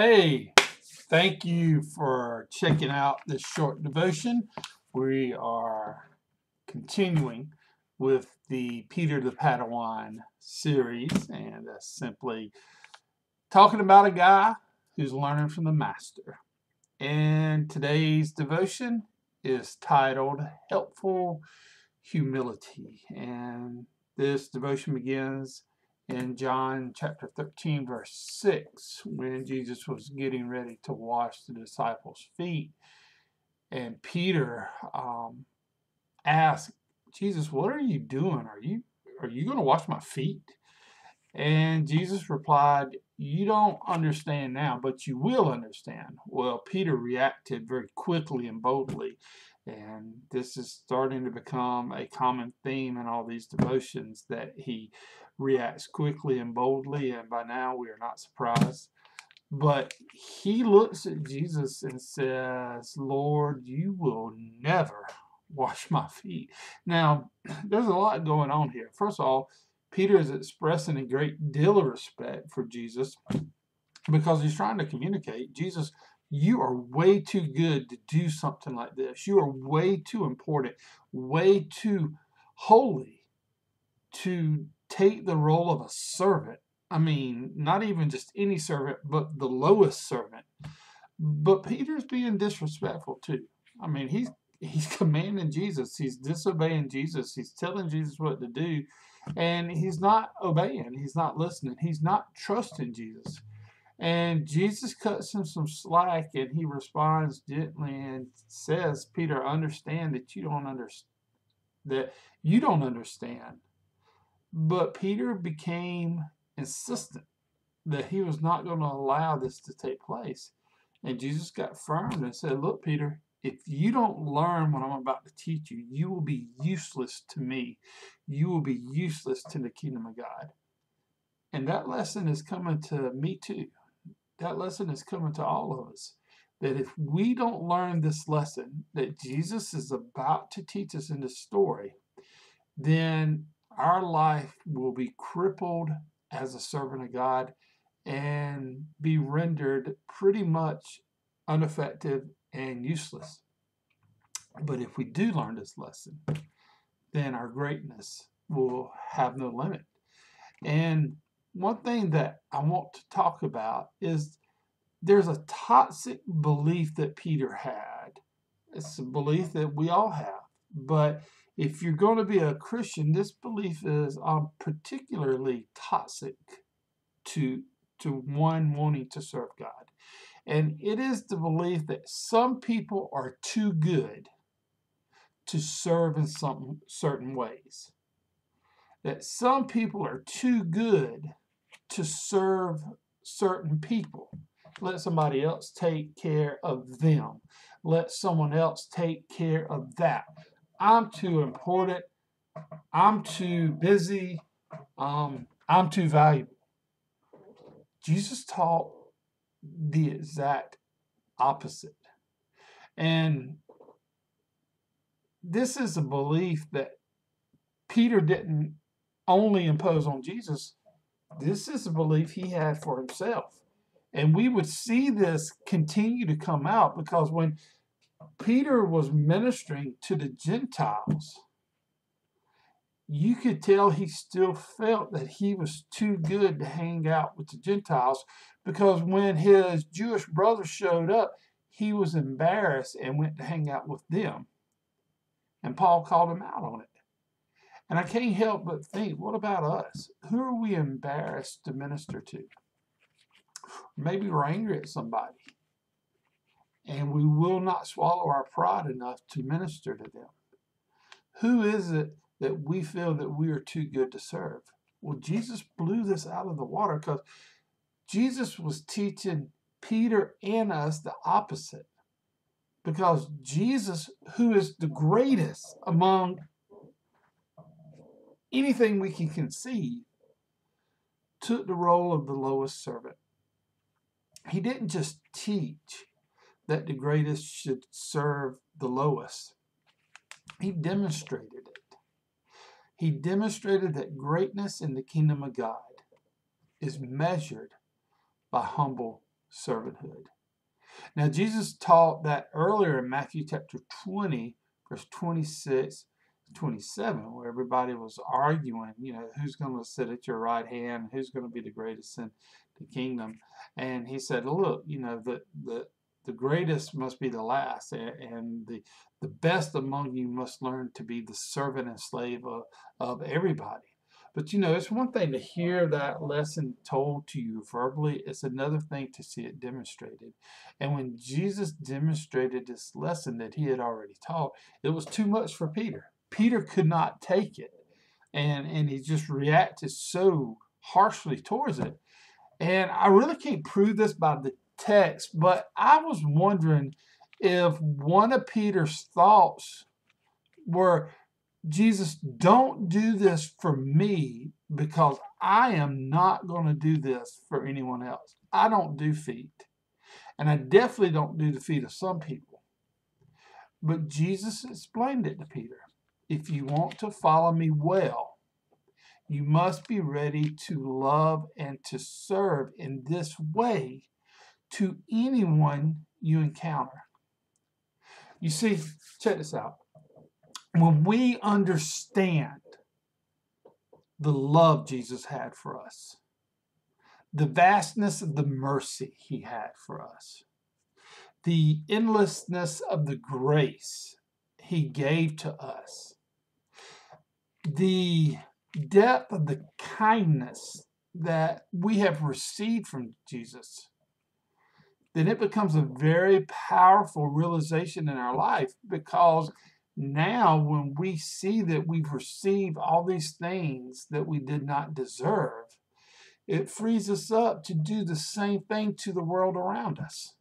Hey, thank you for checking out this short devotion. We are continuing with the Peter the Padawan series, and that's simply talking about a guy who's learning from the master. And today's devotion is titled Helpful Humility. And this devotion begins in John chapter 13, verse 6, when Jesus was getting ready to wash the disciples' feet. And Peter asked, Jesus, what are you doing? Are you going to wash my feet? And Jesus replied, you don't understand now, but you will understand. Well, Peter reacted very quickly and boldly. And this is starting to become a common theme in all these devotions, that he reacts quickly and boldly. And by now we are not surprised. But he looks at Jesus and says, Lord, you will never wash my feet. Now, there's a lot going on here. First of all, Peter is expressing a great deal of respect for Jesus because he's trying to communicate, Jesus, you are way too good to do something like this. You are way too important, way too holy to take the role of a servant. I mean, not even just any servant, but the lowest servant. But Peter's being disrespectful too. I mean, he's commanding Jesus. He's disobeying Jesus. He's telling Jesus what to do. And he's not obeying. He's not listening. He's not trusting Jesus. And Jesus cuts him some slack, and he responds gently and says, Peter, understand that you don't understand. But Peter became insistent that he was not going to allow this to take place. And Jesus got firm and said, look, Peter, if you don't learn what I'm about to teach you, you will be useless to me. You will be useless to the kingdom of God. And that lesson is coming to me too. That lesson is coming to all of us. That if we don't learn this lesson that Jesus is about to teach us in this story, then our life will be crippled as a servant of God and be rendered pretty much ineffective and useless. But if we do learn this lesson, then our greatness will have no limit. And one thing that I want to talk about is there's a toxic belief that Peter had. It's a belief that we all have. But if you're going to be a Christian, this belief is particularly toxic to one wanting to serve God. And it is the belief that some people are too good to serve in some certain ways. That some people are too good to serve certain people. Let somebody else take care of them. Let someone else take care of that. I'm too important. I'm too busy. I'm too valuable. Jesus taught the exact opposite. And this is a belief that Peter didn't only impose on Jesus. This is a belief he had for himself. And we would see this continue to come out because when Peter was ministering to the Gentiles, you could tell he still felt that he was too good to hang out with the Gentiles, because when his Jewish brothers showed up, he was embarrassed and went to hang out with them. And Paul called him out on it. And I can't help but think, what about us? Who are we embarrassed to minister to? Maybe we're angry at somebody, and we will not swallow our pride enough to minister to them. Who is it that we feel that we are too good to serve? Well, Jesus blew this out of the water because Jesus was teaching Peter and us the opposite. Because Jesus, who is the greatest among anything we can conceive, took the role of the lowest servant. He didn't just teach that the greatest should serve the lowest. He demonstrated it. He demonstrated that greatness in the kingdom of God is measured by humble servanthood. Now, Jesus taught that earlier in Matthew chapter 20, verse 26, 27, where everybody was arguing, who's going to sit at your right hand, who's going to be the greatest in the kingdom. And he said, look, the greatest must be the last, and the best among you must learn to be the servant and slave of everybody. But it's one thing to hear that lesson told to you verbally. It's another thing to see it demonstrated. And when Jesus demonstrated this lesson that he had already taught, it was too much for Peter. Peter could not take it. And he just reacted so harshly towards it. And I really can't prove this by the text, but I was wondering if one of Peter's thoughts were, Jesus, don't do this for me because I am not going to do this for anyone else. I don't do feet. And I definitely don't do the feet of some people. But Jesus explained it to Peter. If you want to follow me well, you must be ready to love and to serve in this way to anyone you encounter. You see, check this out. When we understand the love Jesus had for us, the vastness of the mercy he had for us, the endlessness of the grace he gave to us, the depth of the kindness that we have received from Jesus, then it becomes a very powerful realization in our life, because now when we see that we've received all these things that we did not deserve, it frees us up to do the same thing to the world around us.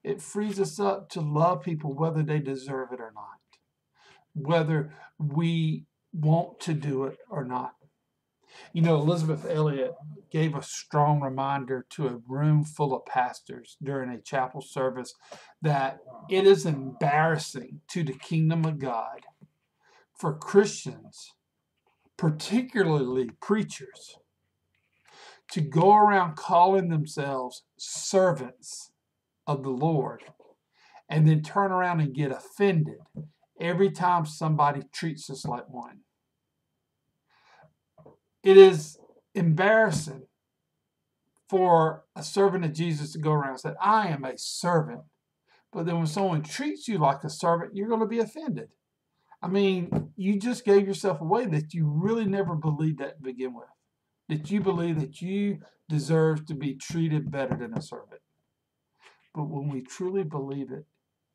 It frees us up to love people whether they deserve it or not, whether we want to do it or not. Elizabeth Elliot gave a strong reminder to a room full of pastors during a chapel service that it is embarrassing to the kingdom of God for Christians, particularly preachers, to go around calling themselves servants of the Lord and then turn around and get offended every time somebody treats us like one. It is embarrassing for a servant of Jesus to go around and say, I am a servant. But then when someone treats you like a servant, you're going to be offended. I mean, you just gave yourself away that you really never believed that to begin with. That you believe that you deserve to be treated better than a servant. But when we truly believe it,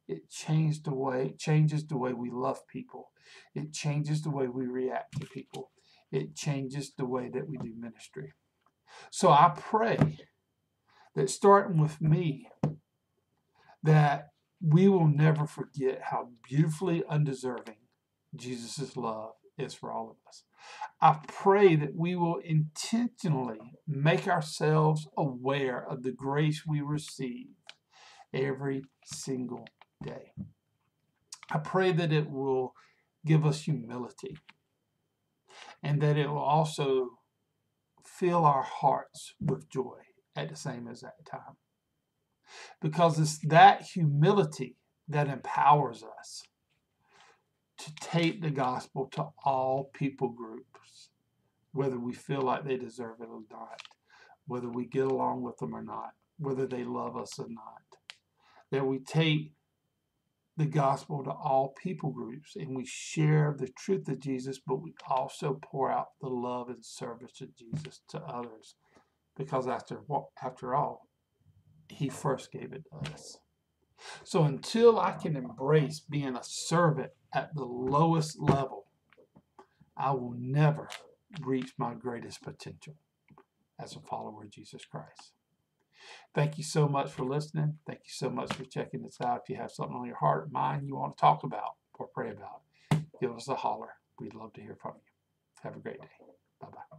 it changes the way we love people. It changes the way we react to people. It changes the way that we do ministry. So I pray that starting with me, that we will never forget how beautifully undeserving Jesus' love is for all of us. I pray that we will intentionally make ourselves aware of the grace we receive every single day. I pray that it will give us humility, and that it will also fill our hearts with joy at the same exact time. Because it's that humility that empowers us to take the gospel to all people groups, whether we feel like they deserve it or not, whether we get along with them or not, whether they love us or not. That we take the gospel to all people groups and we share the truth of Jesus, but we also pour out the love and service of Jesus to others. Because after all, he first gave it to us. So until I can embrace being a servant at the lowest level, I will never reach my greatest potential as a follower of Jesus Christ. Thank you so much for listening. Thank you so much for checking this out. If you have something on your heart, mind you want to talk about or pray about, give us a holler. We'd love to hear from you. Have a great day. Bye-bye.